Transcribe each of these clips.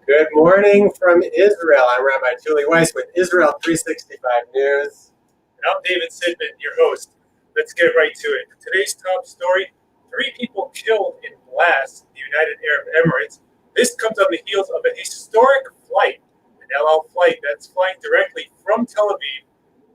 Good morning from Israel. I'm Rabbi Julie Weiss with Israel 365 News. And I'm David Sidman, your host. Let's get right to it. Today's top story, 3 people killed in blast in the United Arab Emirates. This comes on the heels of a historic flight, an El Al flight that's flying directly from Tel Aviv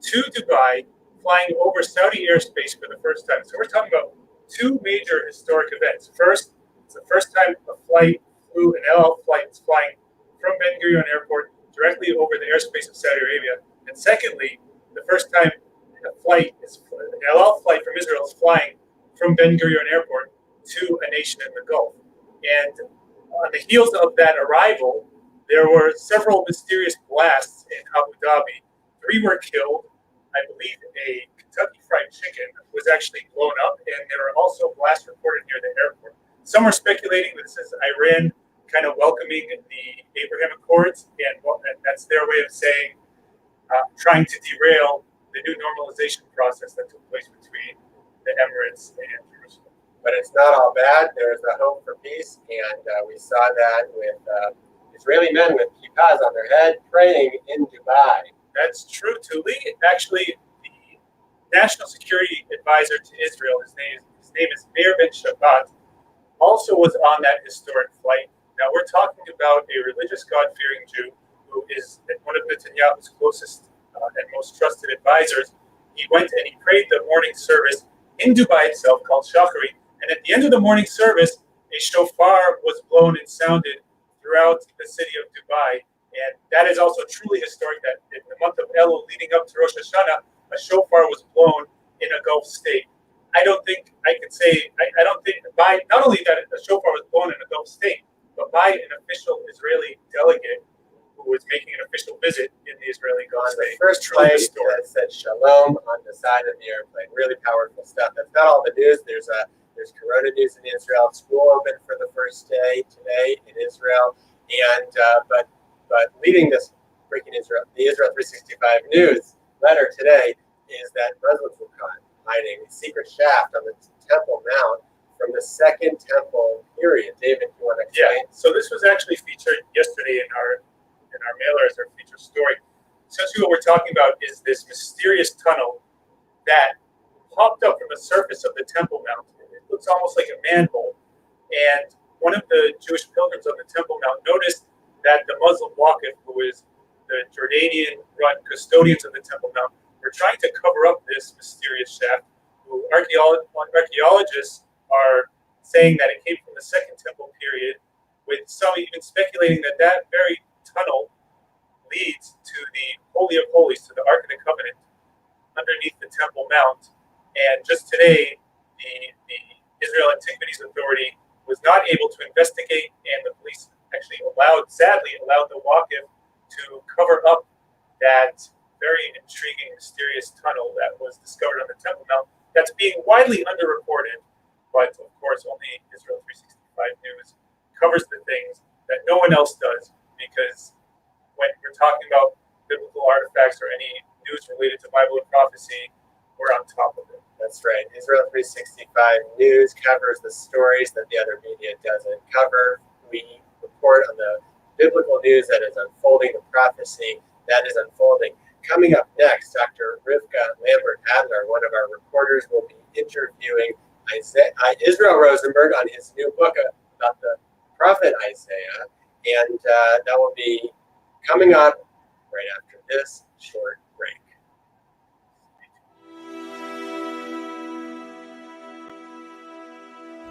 to Dubai, flying over Saudi airspace for the first time. So we're talking about 2 major historic events. First, it's the first time a flight flew, an El Al flight is flying from Ben Gurion Airport directly over the airspace of Saudi Arabia. And secondly, the first time an El Al flight from Israel is flying from Ben Gurion Airport to a nation in the Gulf. And on the heels of that arrival, there were several mysterious blasts in Abu Dhabi. 3 were killed. I believe a Kentucky Fried Chicken was actually blown up, and there were also blasts reported near the airport. Some are speculating that this is Iran kind of welcoming the Abraham Accords, and that's their way of saying trying to derail the new normalization process that took place between the Emirates and Jerusalem. But it's not all bad. There's a hope for peace, and we saw that with Israeli men with kippas on their head praying in Dubai. That's true, Tuli. Actually, the National Security Advisor to Israel, his name is Meir Ben Shabbat, also was on that historic flight. Now, we're talking about a religious, God-fearing Jew who is one of Netanyahu's closest and most trusted advisors. He went and he prayed the morning service in Dubai itself, called Shachari. And at the end of the morning service, a shofar was blown and sounded throughout the city of Dubai. And that is also truly historic that in the month of Elul leading up to Rosh Hashanah, a shofar was blown in a Gulf state. I don't think by not only that a shofar was blown in a Gulf state, but by an official Israeli delegate who was making an official visit in the Israeli Gulf state. The first plane that said Shalom on the side of the airplane. Really powerful stuff. That's not all the news. There's Corona news in Israel. School open for the first day today in Israel, and but leading this breaking the Israel 365 News letter today is that Muslims were caught hiding a secret shaft on the Temple Mount from the Second Temple period. David, you want to explain? Yeah. So this was actually featured yesterday in our mailer as our featured story. Essentially, what we're talking about is this mysterious tunnel that popped up from the surface of the Temple Mount. It looks almost like a manhole. And one of the Jewish pilgrims on the Temple Mount noticed that the Muslim Waqif, who is the Jordanian-run custodians of the Temple Mount, were trying to cover up this mysterious shaft. Who archaeologists are saying that it came from the Second Temple period, with some even speculating that that very tunnel leads to the Holy of Holies, to the Ark of the Covenant, underneath the Temple Mount. And just today, the Israel Antiquities Authority was not able to investigate, and the police actually sadly allowed the Waqif to cover up that very intriguing, mysterious tunnel that was discovered on the Temple Mount that's being widely underreported, but of course only Israel 365 News covers the things that no one else does, because when you're talking about biblical artifacts or any news related to Bible and prophecy, we're on top of it. That's right. Israel 365 News covers the stories that the other media doesn't cover. We report on the biblical news that is unfolding, the prophecy that is unfolding. Coming up next, Dr. Rivka Lambert-Adler, one of our reporters, will be interviewing Israel Rosenberg on his new book about the prophet Isaiah, and that will be coming up right after this short break.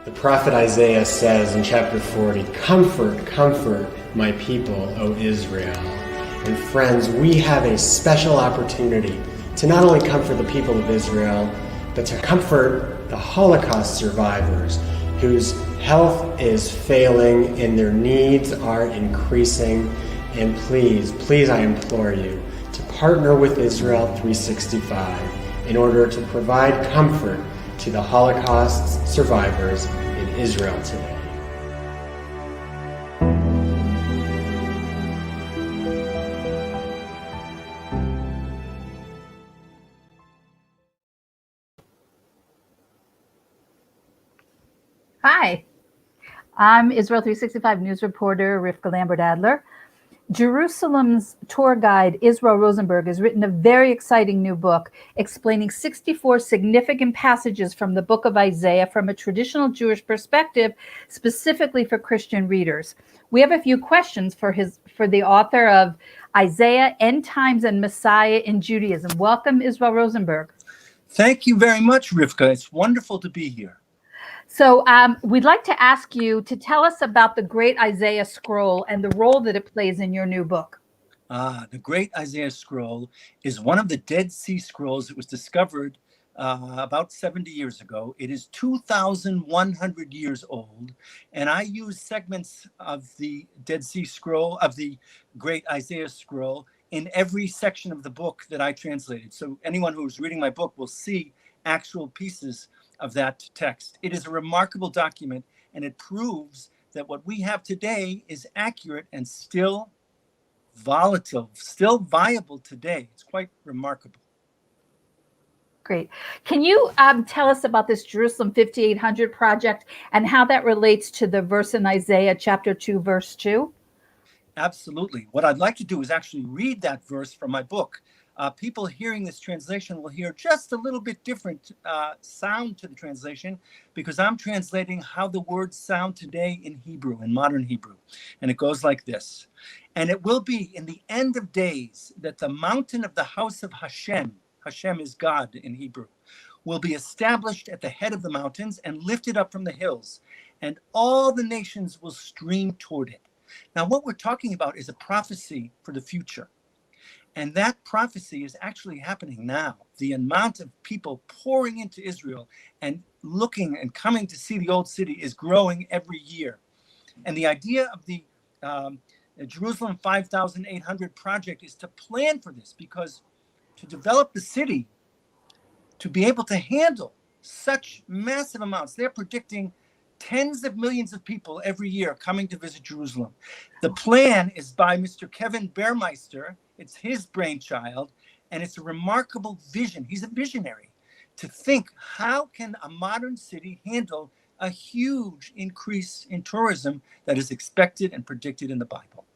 The prophet Isaiah says in chapter 40, "Comfort, comfort my people, O Israel." And friends, we have a special opportunity to not only comfort the people of Israel, but to comfort the Holocaust survivors whose health is failing and their needs are increasing. And please, please, I implore you to partner with Israel 365 in order to provide comfort to the Holocaust survivors in Israel today. Hi. I'm Israel 365 news reporter Rivka Lambert-Adler. Jerusalem's tour guide, Israel Rosenberg, has written a very exciting new book explaining 64 significant passages from the book of Isaiah from a traditional Jewish perspective, specifically for Christian readers. We have a few questions for the author of Isaiah, End Times and Messiah in Judaism. Welcome, Israel Rosenberg. Thank you very much, Rivka. It's wonderful to be here. So we'd like to ask you to tell us about the Great Isaiah Scroll and the role that it plays in your new book. The Great Isaiah Scroll is one of the Dead Sea Scrolls that was discovered about 70 years ago. It is 2,100 years old, and I use segments of the Dead Sea Scroll, of the Great Isaiah Scroll, in every section of the book that I translated. So anyone who's reading my book will see actual pieces of that text. It is a remarkable document, and it proves that what we have today is accurate and still volatile, still viable today. It's quite remarkable. Great. Can you tell us about this Jerusalem 5800 project and how that relates to the verse in Isaiah chapter 2, verse 2? Absolutely. What I'd like to do is actually read that verse from my book. People hearing this translation will hear just a little bit different sound to the translation, because I'm translating how the words sound today in Hebrew, in modern Hebrew. And it goes like this. And it will be in the end of days that the mountain of the house of Hashem is God in Hebrew, will be established at the head of the mountains and lifted up from the hills, and all the nations will stream toward it. Now, what we're talking about is a prophecy for the future. And that prophecy is actually happening now. The amount of people pouring into Israel and looking and coming to see the old city is growing every year. And the idea of the Jerusalem 5800 project is to plan for this, because to develop the city, to be able to handle such massive amounts, they're predicting tens of millions of people every year coming to visit Jerusalem. The plan is by Mr. Kevin Bearmeister. It's his brainchild, and it's a remarkable vision. He's a visionary to think, how can a modern city handle a huge increase in tourism that is expected and predicted in the Bible?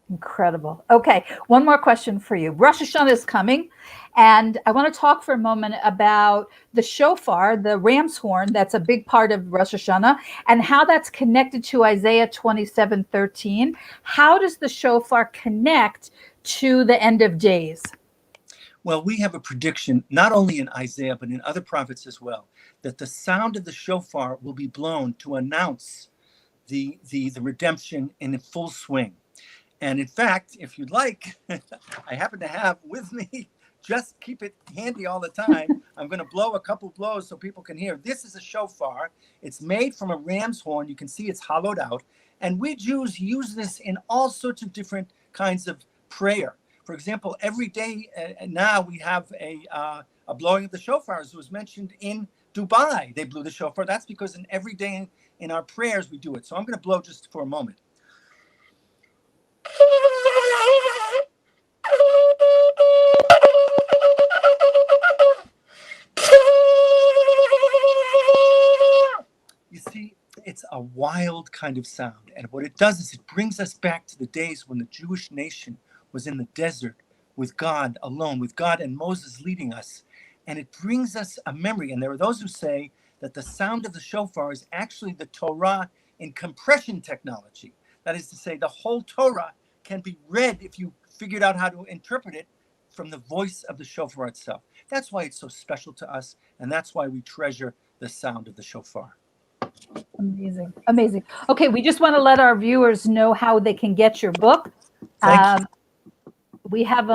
Incredible. Okay, one more question for you. Rosh Hashanah is coming, and I want to talk for a moment about the shofar, the ram's horn, that's a big part of Rosh Hashanah, and how that's connected to Isaiah 27:13. How does the shofar connect to the end of days? Well, we have a prediction, not only in Isaiah, but in other prophets as well, that the sound of the shofar will be blown to announce the redemption in full swing. And in fact, if you'd like, I happen to have with me, just keep it handy all the time. I'm going to blow a couple blows so people can hear. This is a shofar. It's made from a ram's horn. You can see it's hollowed out. And we Jews use this in all sorts of different kinds of prayer. For example, every day now we have a blowing of the shofar, as was mentioned in Dubai. They blew the shofar. That's because every day in our prayers we do it. So I'm going to blow just for a moment. You see, it's a wild kind of sound. And what it does is it brings us back to the days when the Jewish nation was in the desert with God alone, with God and Moses leading us. And it brings us a memory. And there are those who say that the sound of the shofar is actually the Torah in compression technology. That is to say, the whole Torah can be read, if you figured out how to interpret it, from the voice of the shofar itself. That's why it's so special to us, and that's why we treasure the sound of the shofar. Amazing. Amazing. Okay, we just want to let our viewers know how they can get your book. Thank you. We have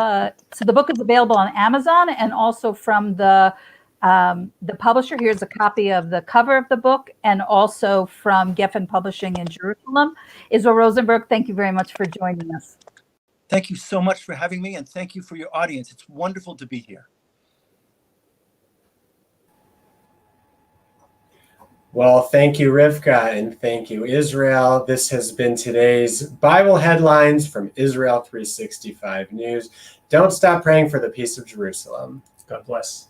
so the book is available on Amazon and also from the publisher. Here's a copy of the cover of the book, and also from Geffen Publishing in Jerusalem. Israel Rosenberg, thank you very much for joining us. Thank you so much for having me, and thank you for your audience. It's wonderful to be here. Well, thank you, Rivka, and thank you, Israel. This has been today's Bible headlines from Israel 365 News. Don't stop praying for the peace of Jerusalem. God bless.